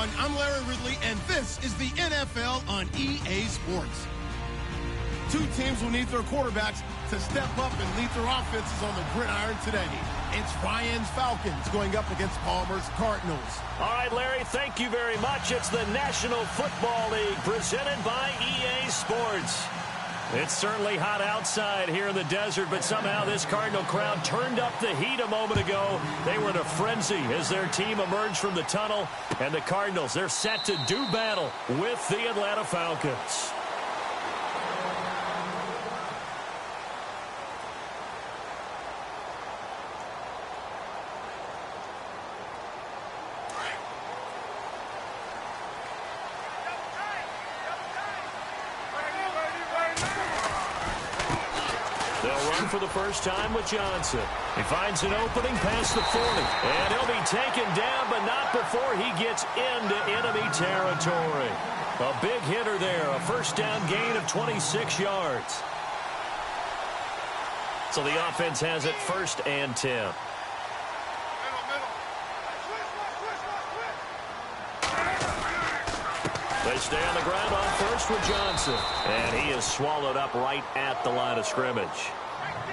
everyone. I'm Larry Ridley, and this is the NFL on EA Sports. Two teams will need their quarterbacks to step up and lead their offenses on the gridiron today. It's Ryan's Falcons going up against Palmer's Cardinals. All right, Larry, thank you very much. It's the National Football League presented by EA Sports. It's certainly hot outside here in the desert, but somehow this Cardinal crowd turned up the heat a moment ago. They were in a frenzy as their team emerged from the tunnel, and the Cardinals, they're set to do battle with the Atlanta Falcons. For the first time with Johnson. He finds an opening past the 40. And he'll be taken down, but not before he gets into enemy territory. A big hitter there. A first down gain of 26 yards. So the offense has it 1st and 10. They stay on the ground on first with Johnson. And he is swallowed up right at the line of scrimmage.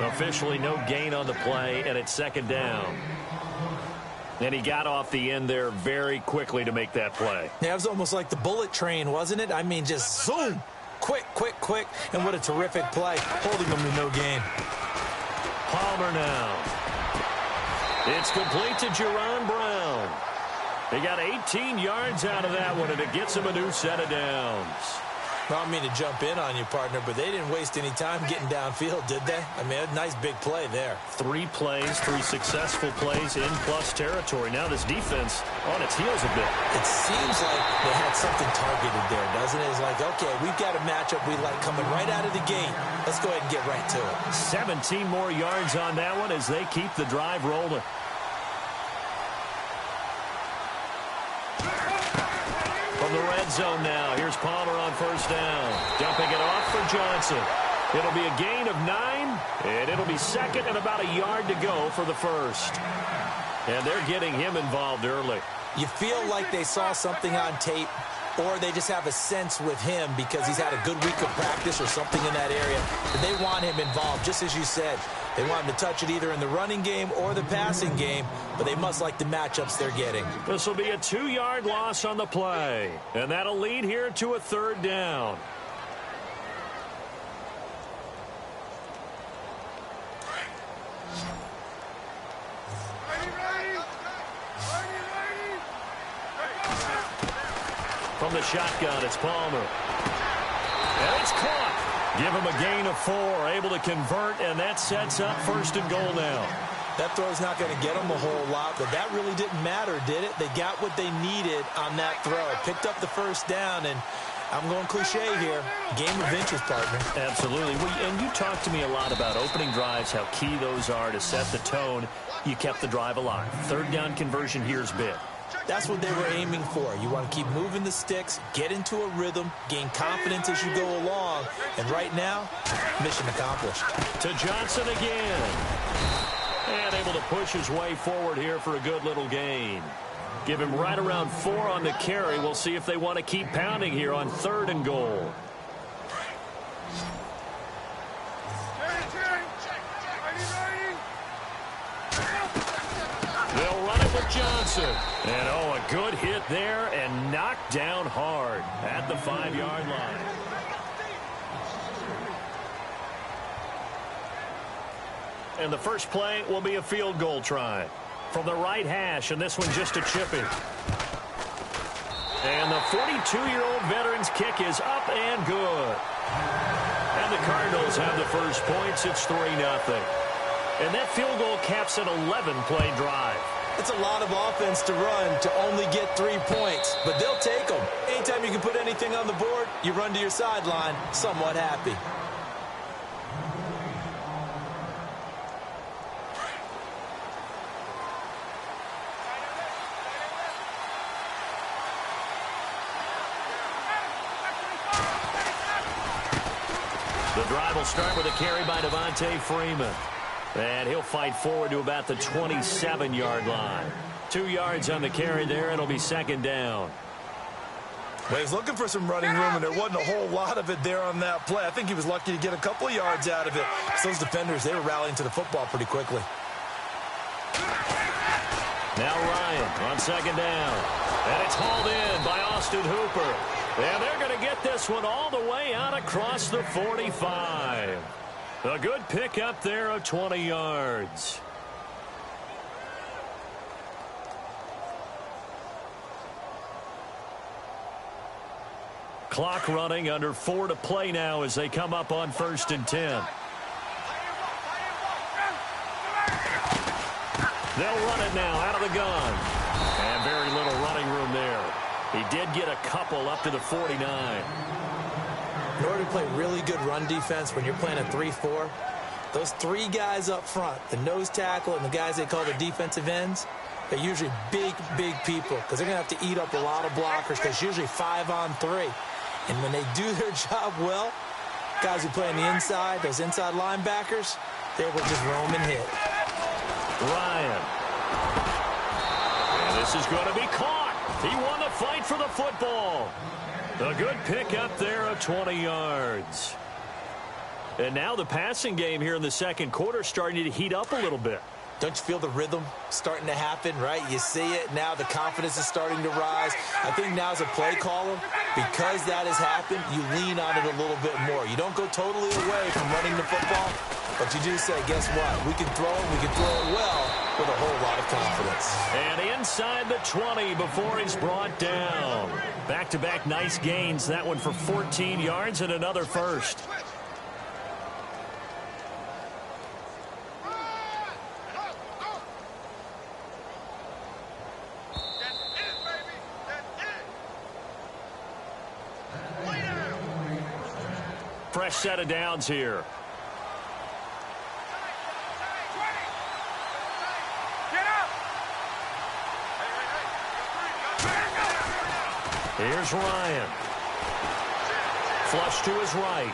Officially no gain on the play, and it's 2nd down. And he got off the end there very quickly to make that play. Yeah, it was almost like the bullet train, wasn't it? I mean, just zoom. Quick, quick, quick. And what a terrific play, holding them to no gain. Palmer now. It's complete to Jerron Brown. He got 18 yards out of that one, and it gets him a new set of downs. I don't mean to jump in on you, partner, but they didn't waste any time getting downfield, did they? I mean, a nice big play there. 3 plays, 3 successful plays in plus territory. Now this defense on its heels a bit. It seems like they had something targeted there, doesn't it? It's like, okay, we've got a matchup we like coming right out of the gate. Let's go ahead and get right to it. 17 more yards on that one as they keep the drive rolling. From the red zone now, here's Palmer on first down. Dumping it off for Johnson. It'll be a gain of 9, and it'll be 2nd and about a yard to go for the first. And they're getting him involved early. You feel like they saw something on tape, or they just have a sense with him because he's had a good week of practice or something in that area. But they want him involved, just as you said. They want him to touch it either in the running game or the passing game, but they must like the matchups they're getting. This will be a 2-yard loss on the play, and that'll lead here to a 3rd down. From the shotgun, it's Palmer. And it's caught. Give him a gain of 4, able to convert, and that sets up 1st and goal now. That throw's not going to get them a whole lot, but that really didn't matter, did it? They got what they needed on that throw. Picked up the 1st down, and I'm going cliche here. Game of inches, partner. Absolutely. And you talked to me a lot about opening drives, how key those are to set the tone. You kept the drive alive. 3rd down conversion here's big. That's what they were aiming for. You want to keep moving the sticks, get into a rhythm, gain confidence as you go along. And right now, mission accomplished. To Johnson again. And able to push his way forward here for a good little gain. Give him right around 4 on the carry. We'll see if they want to keep pounding here on 3rd and goal. They'll run it with Johnson. And, a good hit there and knocked down hard at the 5-yard line. And the first play will be a field goal try. From the right hash, and this one just a chipping. And the 42-year-old veteran's kick is up and good. And the Cardinals have the first points. It's 3-0. And that field goal caps an 11-play drive. It's a lot of offense to run to only get 3 points, but they'll take them. Anytime you can put anything on the board, you run to your sideline somewhat happy. The drive will start with a carry by Devontae Freeman. And he'll fight forward to about the 27-yard line. 2 yards on the carry there. It'll be 2nd down. Well, he's looking for some running room, and there wasn't a whole lot of it there on that play. I think he was lucky to get a couple of yards out of it. So those defenders, they were rallying to the football pretty quickly. Now Ryan on second down. And it's hauled in by Austin Hooper. And they're going to get this one all the way out across the 45. A good pickup there of 20 yards. Clock running, under 4 to play now as they come up on 1st and 10. They'll run it now out of the gun. And very little running room there. He did get a couple up to the 49. In order to play really good run defense when you're playing a 3-4, those 3 guys up front, the nose tackle and the guys they call the defensive ends, they're usually big, big people because they're going to have to eat up a lot of blockers because usually 5 on 3. And when they do their job well, guys who play on the inside, those inside linebackers, they're able to just roam and hit. Ryan. And this is going to be caught. He won the fight for the football. A good pickup there of 20 yards. And now the passing game here in the second quarter starting to heat up a little bit. Don't you feel the rhythm starting to happen, right? You see it now. The confidence is starting to rise. I think now as a play caller, because that has happened, you lean on it a little bit more. You don't go totally away from running the football, but you do say, guess what? We can throw it. We can throw it well with a whole lot of confidence. And inside the 20 before he's brought down. Back-to-back nice gains. That one for 14 yards and another first. Fresh set of downs here. Here's Ryan. Flush to his right.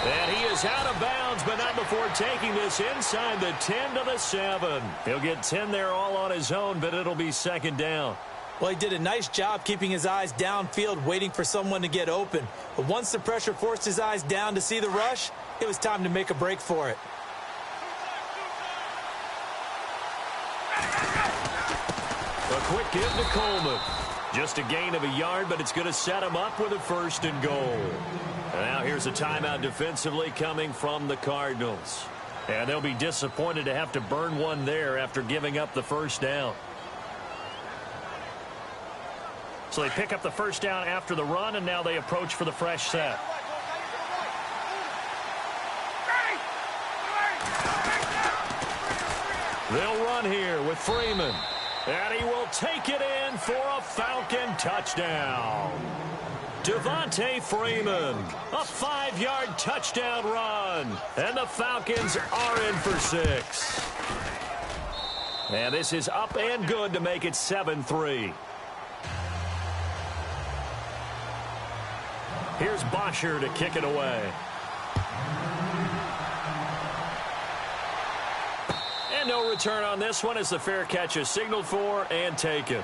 And he is out of bounds, but not before taking this inside the 10 to the 7. He'll get 10 there all on his own, but it'll be second down. Well, he did a nice job keeping his eyes downfield, waiting for someone to get open. But once the pressure forced his eyes down to see the rush, it was time to make a break for it. A quick give to Coleman. Just a gain of a yard, but it's going to set him up with a 1st and goal. And now here's a timeout defensively coming from the Cardinals. And they'll be disappointed to have to burn one there after giving up the 1st down. So they pick up the 1st down after the run, and now they approach for the fresh set. They'll run here with Freeman. And he will take it in for a Falcon touchdown. Devontae Freeman, a 5-yard touchdown run. And the Falcons are in for 6. And this is up and good to make it 7-3. Here's Bosher to kick it away. And no return on this one as the fair catch is signaled for and taken.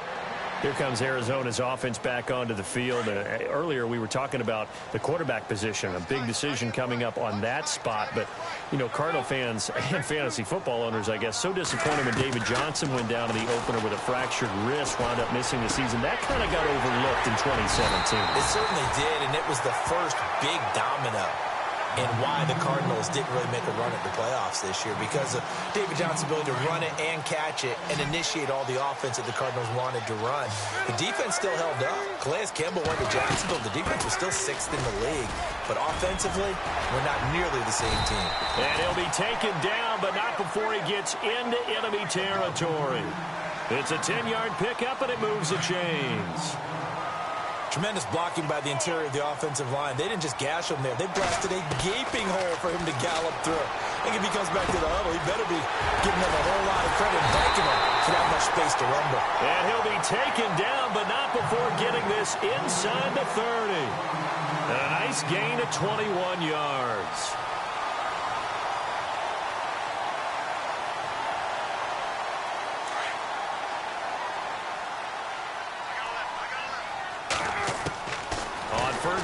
Here comes Arizona's offense back onto the field. Earlier we were talking about the quarterback position, a big decision coming up on that spot. But, you know, Cardinal fans and fantasy football owners, I guess, so disappointed when David Johnson went down in the opener with a fractured wrist, wound up missing the season. That kind of got overlooked in 2017. It certainly did, and it was the first big domino in why the Cardinals didn't really make a run at the playoffs this year, because of David Johnson's ability to run it and catch it and initiate all the offense that the Cardinals wanted to run. The defense still held up. Calais Campbell went to Jacksonville. The defense was still 6th in the league. But offensively, we're not nearly the same team. And he'll be taken down, but not before he gets into enemy territory. It's a 10-yard pickup, and it moves the chains. Tremendous blocking by the interior of the offensive line. They didn't just gash him there. They blasted a gaping hole for him to gallop through. I think if he comes back to the huddle, he better be giving them a whole lot of credit and thanking them for that much space to rumble. And he'll be taken down, but not before getting this inside the 30. And a nice gain of 21 yards.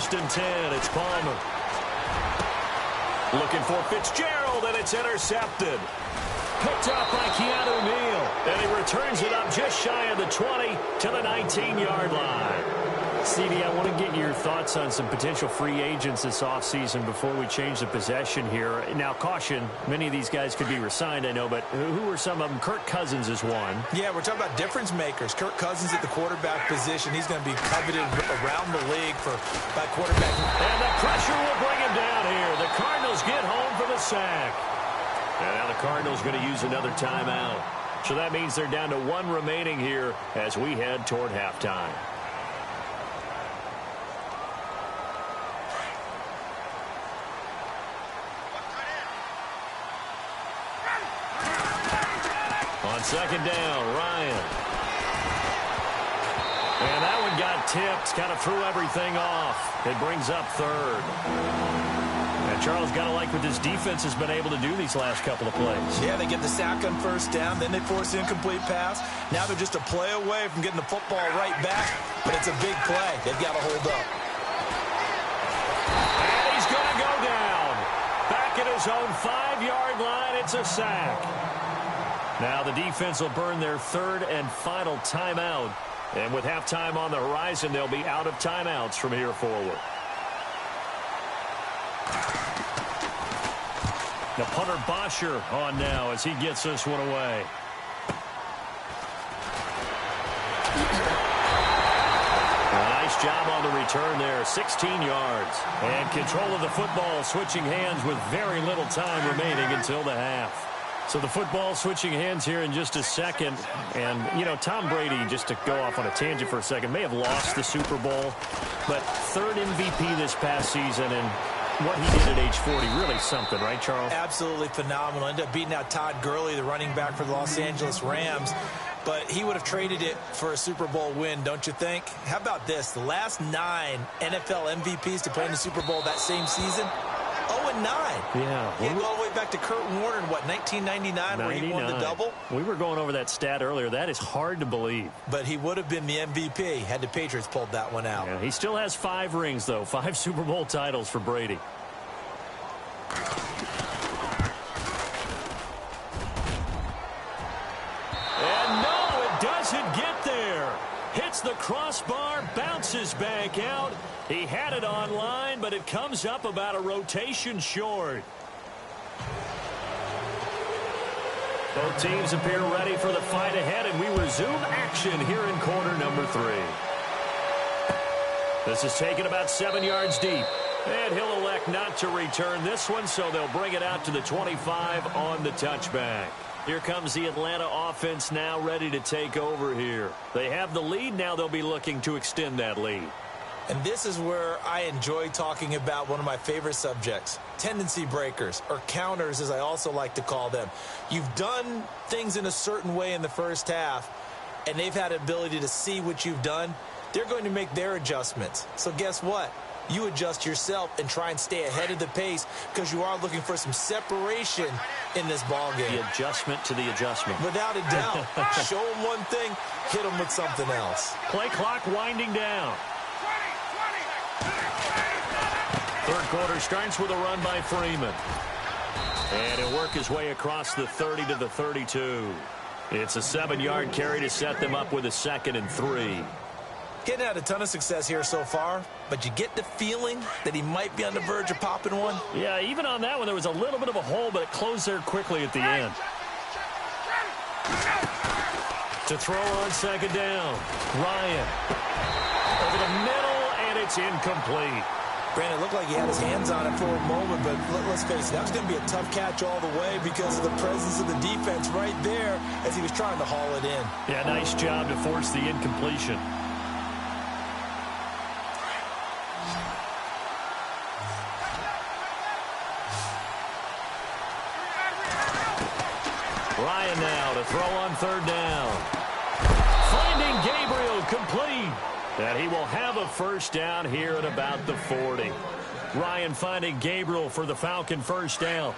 1st and 10. It's Palmer. Looking for Fitzgerald, and it's intercepted. Picked up by Keanu Neal. And he returns it up just shy of the 20 to the 19-yard line. CD, I want to get your thoughts on some potential free agents this offseason before we change the possession here. Now, caution, many of these guys could be re-signed, I know, but who are some of them? Kirk Cousins is one. Yeah, we're talking about difference makers. Kirk Cousins at the quarterback position. He's going to be coveted around the league by quarterback. And the pressure will bring him down here. The Cardinals get home for the sack. And now the Cardinals going to use another timeout. So that means they're down to one remaining here as we head toward halftime. On second down, Ryan. And that one got tipped, kind of threw everything off. It brings up third. And Charles, got to like what this defense has been able to do these last couple of plays. Yeah, they get the sack on first down, then they force the incomplete pass. Now they're just a play away from getting the football right back, but it's a big play. They've got to hold up. And he's going to go down. Back at his own 5-yard line, it's a sack. Now the defense will burn their third and final timeout. And with halftime on the horizon, they'll be out of timeouts from here forward. The punter Bosher on now as he gets this one away. Nice job on the return there, 16 yards. And control of the football switching hands with very little time remaining until the half. So the football switching hands here in just a second. And, you know, Tom Brady, just to go off on a tangent for a second, may have lost the Super Bowl, but third MVP this past season, and what he did at age 40, really something, right, Charles? Absolutely phenomenal. Ended up beating out Todd Gurley, the running back for the Los Angeles Rams. But he would have traded it for a Super Bowl win, don't you think? How about this? The last 9 NFL MVPs to play in the Super Bowl that same season, 0-9. Yeah. You go all the way back to Kurt Warner in, what, 1999, where he won the double? We were going over that stat earlier. That is hard to believe. But he would have been the MVP had the Patriots pulled that one out. Yeah, he still has 5 rings, though. 5 Super Bowl titles for Brady. And no, it doesn't get there. Hits the crossbar, bounces back out. He had it online, but it comes up about a rotation short. Both teams appear ready for the fight ahead, and we resume action here in quarter number 3. This is taken about 7 yards deep. And he'll elect not to return this one, so they'll bring it out to the 25 on the touchback. Here comes the Atlanta offense now ready to take over here. They have the lead. Now they'll be looking to extend that lead. And this is where I enjoy talking about one of my favorite subjects, tendency breakers, or counters as I also like to call them. You've done things in a certain way in the first half, and they've had the ability to see what you've done. They're going to make their adjustments. So guess what? You adjust yourself and try and stay ahead of the pace because you are looking for some separation in this ballgame. The adjustment to the adjustment. Without a doubt. Show them one thing, hit them with something else. Play clock winding down. Third quarter starts with a run by Freeman. And he'll work his way across the 30 to the 32. It's a 7-yard carry to set them up with a 2nd and 3. Getting had a ton of success here so far, but you get the feeling that he might be on the verge of popping one. Yeah, even on that one, there was a little bit of a hole, but it closed there quickly at the end. To throw on second down, Ryan. Over the middle, and it's incomplete. Brandon, it looked like he had his hands on it for a moment, but let's face it, that was going to be a tough catch all the way because of the presence of the defense right there as he was trying to haul it in. Yeah, nice job to force the incompletion. Ryan now to throw on third down. Finding Gabriel complete. And he will have a first down here at about the 40. Ryan finding Gabriel for the Falcon first down.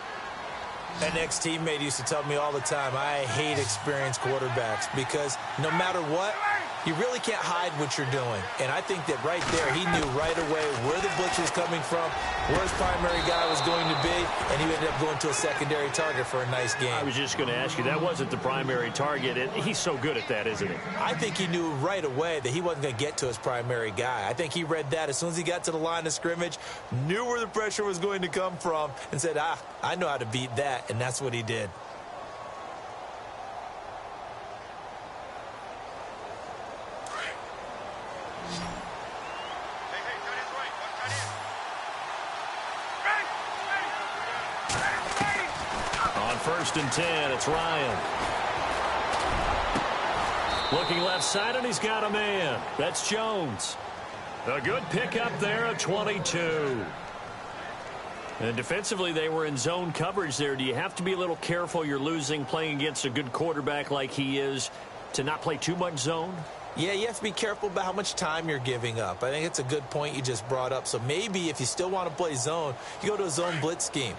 An ex-teammate used to tell me all the time, I hate experienced quarterbacks because no matter what, You really can't hide what you're doing. And I think that right there, he knew right away where the blitz was coming from, where his primary guy was going to be, and he ended up going to a secondary target for a nice game. I was just going to ask you, that wasn't the primary target. He's so good at that, isn't he? I think he knew right away that he wasn't going to get to his primary guy. I think he read that as soon as he got to the line of scrimmage, knew where the pressure was going to come from, and said, I know how to beat that, and that's what he did. First and 10, it's Ryan. Looking left side, and he's got a man. That's Jones. A good pickup there at 22. And defensively, they were in zone coverage there. Do you have to be a little careful? You're losing, playing against a good quarterback like he is, to not play too much zone? Yeah, you have to be careful about how much time you're giving up. I think it's a good point you just brought up. So maybe if you still want to play zone, you go to a zone blitz scheme.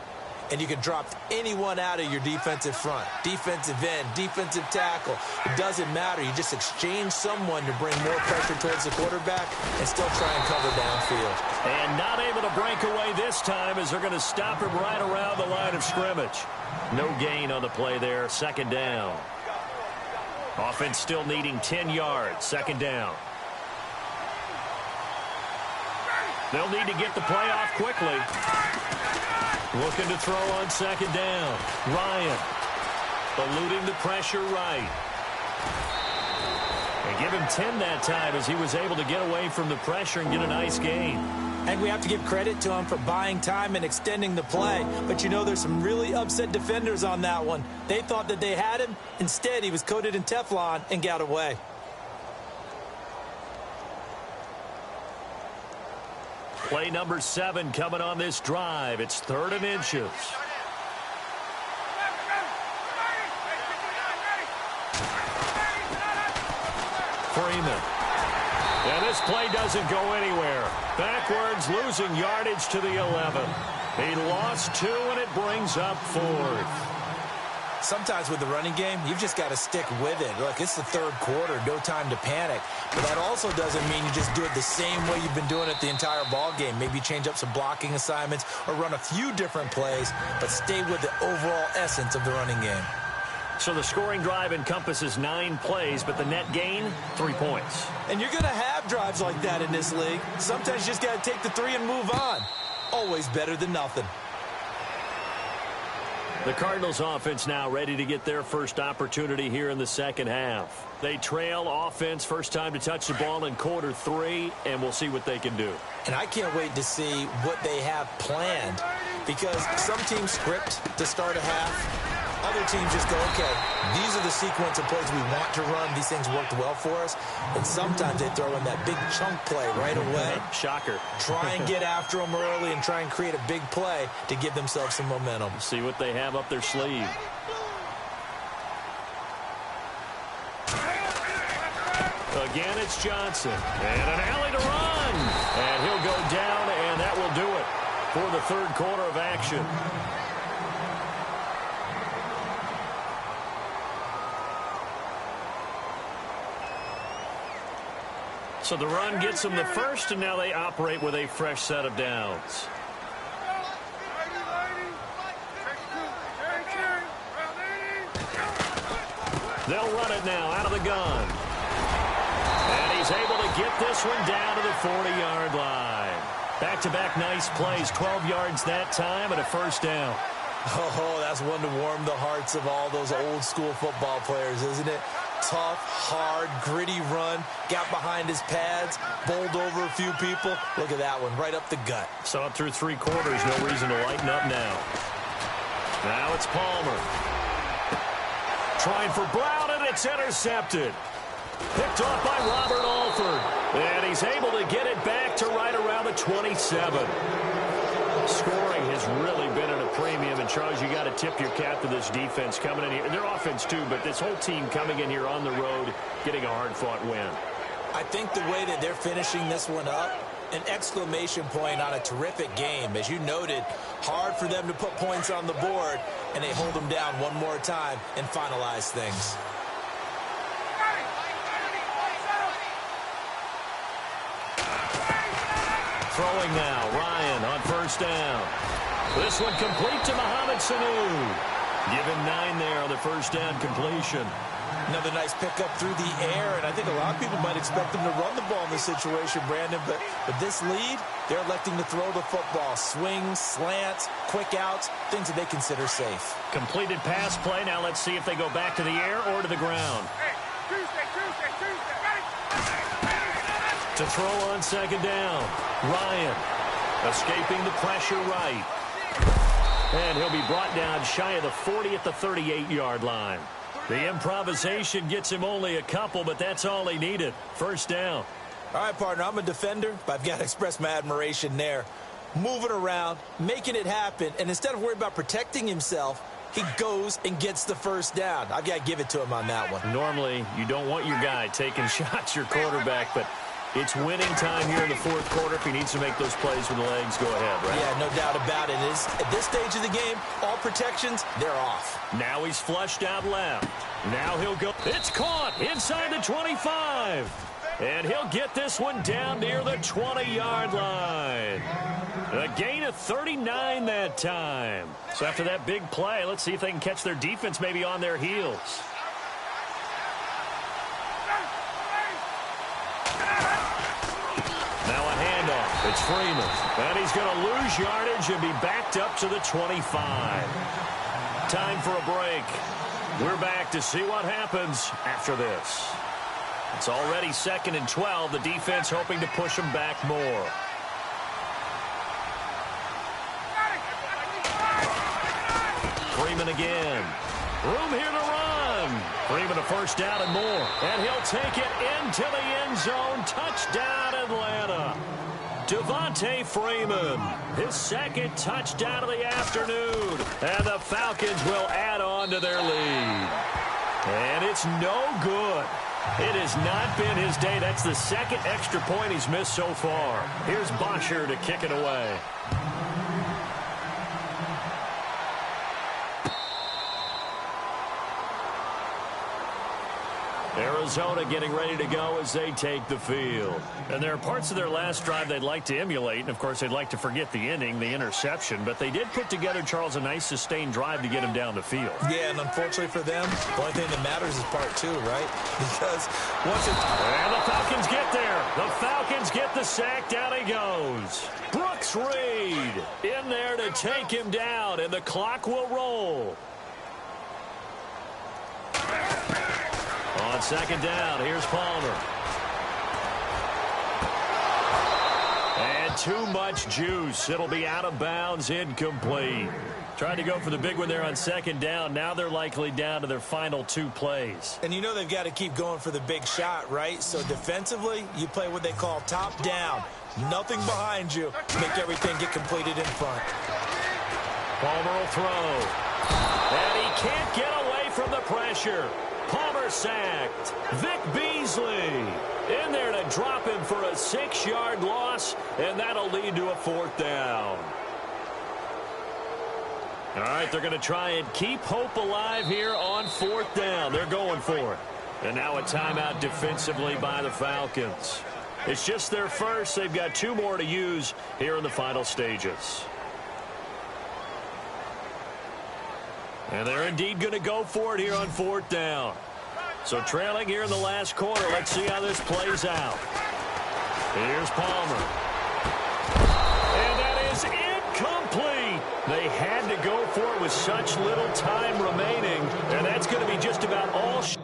And you can drop anyone out of your defensive front, defensive end, defensive tackle. It doesn't matter. You just exchange someone to bring more pressure towards the quarterback and still try and cover downfield. And not able to break away this time as they're going to stop him right around the line of scrimmage. No gain on the play there. Second down. Offense still needing 10 yards. Second down. They'll need to get the play off quickly. Looking to throw on second down. Ryan eluding the pressure right. And give him 10 that time as he was able to get away from the pressure and get a nice gain. And we have to give credit to him for buying time and extending the play. But, you know, there's some really upset defenders on that one. They thought that they had him. Instead, he was coated in Teflon and got away. Play number 7 coming on this drive. It's 3rd and inches. Freeman. And this play doesn't go anywhere. Backwards, losing yardage to the 11. He lost 2, and it brings up 4th. Sometimes with the running game, you've just got to stick with it. Look, it's the 3rd quarter, no time to panic. But that also doesn't mean you just do it the same way you've been doing it the entire ball game. Maybe change up some blocking assignments or run a few different plays, but stay with the overall essence of the running game. So the scoring drive encompasses 9 plays, but the net gain, 3 points. And you're going to have drives like that in this league. Sometimes you just got to take the 3 and move on. Always better than nothing. The Cardinals offense now ready to get their first opportunity here in the second half. They trail offense, first time to touch the ball in quarter 3, and we'll see what they can do. And I can't wait to see what they have planned, because some teams script to start a half. Other teams just go, okay, these are the sequence of plays we want to run. These things worked well for us. And sometimes they throw in that big chunk play right away. Shocker. Try and get after them early and try and create a big play to give themselves some momentum. See what they have up their sleeve. Again, it's Johnson. And an alley to run. And he'll go down, and that will do it for the 3rd quarter of action. So the run gets them the first, and now they operate with a fresh set of downs. They'll run it now out of the gun. And he's able to get this one down to the 40-yard line. Back-to-back nice plays, 12 yards that time and a first down. Oh, that's one to warm the hearts of all those old-school football players, isn't it? Tough, hard, gritty run, got behind his pads, bowled over a few people. Look at that one, right up the gut. Saw it through 3 quarters, no reason to lighten up now. Now it's Palmer. Trying for Brown, and it's intercepted. Picked off by Robert Alford. And he's able to get it back to right around the 27. Scoring has really been at a premium. And, Charles, you got to tip your cap to this defense coming in here. Their offense, too, but this whole team coming in here on the road, getting a hard-fought win. I think the way that they're finishing this one up, an exclamation point on a terrific game. As you noted, hard for them to put points on the board, and they hold them down one more time and finalize things. Throwing now, Ryan on first down. This one complete to Mohamed Sanu. Give him 9 there on the first down completion. Another nice pickup through the air, and I think a lot of people might expect him to run the ball in this situation, Brandon, but with this lead, they're electing to throw the football. Swings, slants, quick outs, things that they consider safe. Completed pass play. Now let's see if they go back to the air or to the ground. To throw on second down, Ryan escaping the pressure right. And he'll be brought down shy of the 40 at the 38-yard line. The improvisation gets him only a couple, but that's all he needed. First down. All right, partner, I'm a defender, but I've got to express my admiration there. Moving around, making it happen, and instead of worrying about protecting himself, he goes and gets the first down. I've got to give it to him on that one. Normally, you don't want your guy taking shots, your quarterback, but it's winning time here in the fourth quarter. If he needs to make those plays with the legs, go ahead, right? Yeah, no doubt about it. At this stage of the game, all protections, they're off. Now he's flushed out left. Now he'll go. It's caught inside the 25. And he'll get this one down near the 20-yard line. A gain of 39 that time. So after that big play, let's see if they can catch their defense maybe on their heels. Now a handoff. It's Freeman. And he's going to lose yardage and be backed up to the 25. Time for a break. We're back to see what happens after this. It's already 2nd and 12. The defense hoping to push them back more. Freeman again. Room here to run. Freeman a first down and more. And he'll take it into the end zone. Touchdown, Atlanta. Devontae Freeman, his 2nd touchdown of the afternoon. And the Falcons will add on to their lead. And it's no good. It has not been his day. That's the 2nd extra point he's missed so far. Here's Bosher to kick it away. Arizona getting ready to go as they take the field. And there are parts of their last drive they'd like to emulate. And, of course, they'd like to forget the inning, the interception. But they did put together, Charles, a nice sustained drive to get him down the field. Yeah, and unfortunately for them, the only thing that matters is part 2, right? Because once it's... And the Falcons get there. The Falcons get the sack. Down he goes. Brooks Reed in there to take him down. And the clock will roll. On second down, here's Palmer. And too much juice. It'll be out of bounds, incomplete. Tried to go for the big one there on second down. Now they're likely down to their final 2 plays. And you know they've got to keep going for the big shot, right? So defensively, you play what they call top down. Nothing behind you to make everything get completed in front. Palmer will throw. And he can't get away from the pressure. Palmer sacked. Vic Beasley in there to drop him for a 6-yard loss, and that'll lead to a 4th down. All right, they're going to try and keep hope alive here on 4th down. They're going for it. And now a timeout defensively by the Falcons. It's just their first. They've got 2 more to use here in the final stages. And they're indeed going to go for it here on 4th down. So trailing here in the last quarter. Let's see how this plays out. Here's Palmer. And that is incomplete. They had to go for it with such little time remaining. And that's going to be just about all she